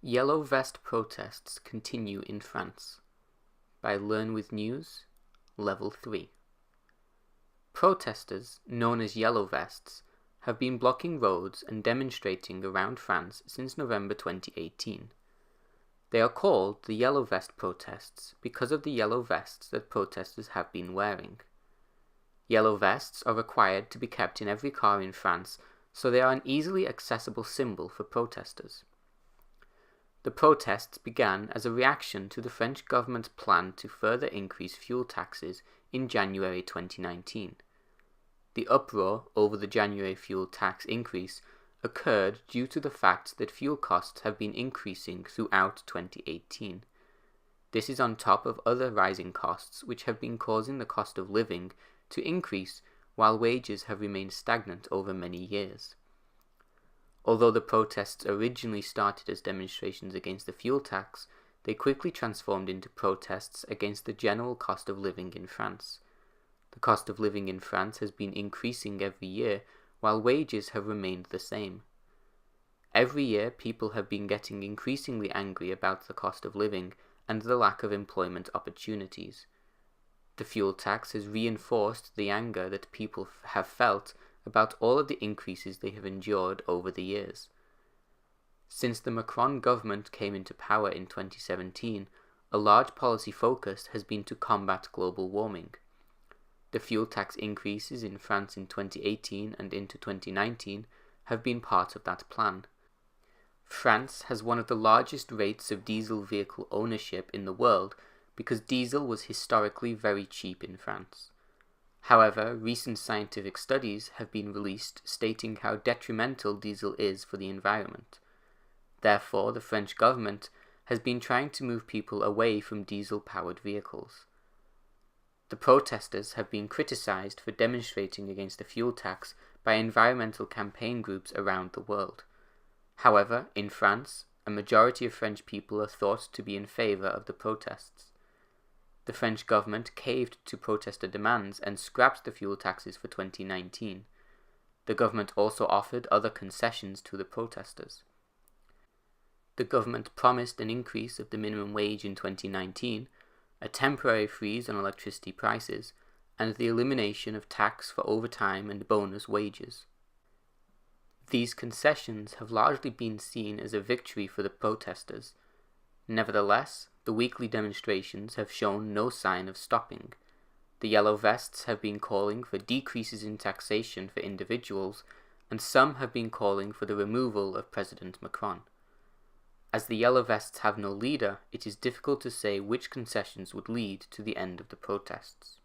Yellow Vest protests continue in France. By Learn with News, Level 3. Protesters, known as Yellow Vests, have been blocking roads and demonstrating around France since November 2018. They are called the Yellow Vest protests because of the yellow vests that protesters have been wearing. Yellow vests are required to be kept in every car in France, so they are an easily accessible symbol for protesters. The protests began as a reaction to the French government's plan to further increase fuel taxes in January 2019. The uproar over the January fuel tax increase occurred due to the fact that fuel costs have been increasing throughout 2018. This is on top of other rising costs which have been causing the cost of living to increase while wages have remained stagnant over many years. Although the protests originally started as demonstrations against the fuel tax, they quickly transformed into protests against the general cost of living in France. The cost of living in France has been increasing every year, while wages have remained the same. Every year, people have been getting increasingly angry about the cost of living and the lack of employment opportunities. The fuel tax has reinforced the anger that people have felt about all of the increases they have endured over the years. Since the Macron government came into power in 2017, a large policy focus has been to combat global warming. The fuel tax increases in France in 2018 and into 2019 have been part of that plan. France has one of the largest rates of diesel vehicle ownership in the world because diesel was historically very cheap in France. However, recent scientific studies have been released stating how detrimental diesel is for the environment. Therefore, the French government has been trying to move people away from diesel-powered vehicles. The protesters have been criticized for demonstrating against the fuel tax by environmental campaign groups around the world. However, in France, a majority of French people are thought to be in favor of the protests. The French government caved to protester demands and scrapped the fuel taxes for 2019. The government also offered other concessions to the protesters. The government promised an increase of the minimum wage in 2019, a temporary freeze on electricity prices, and the elimination of tax for overtime and bonus wages. These concessions have largely been seen as a victory for the protesters. Nevertheless, the weekly demonstrations have shown no sign of stopping. The Yellow Vests have been calling for decreases in taxation for individuals, and some have been calling for the removal of President Macron. As the Yellow Vests have no leader, it is difficult to say which concessions would lead to the end of the protests.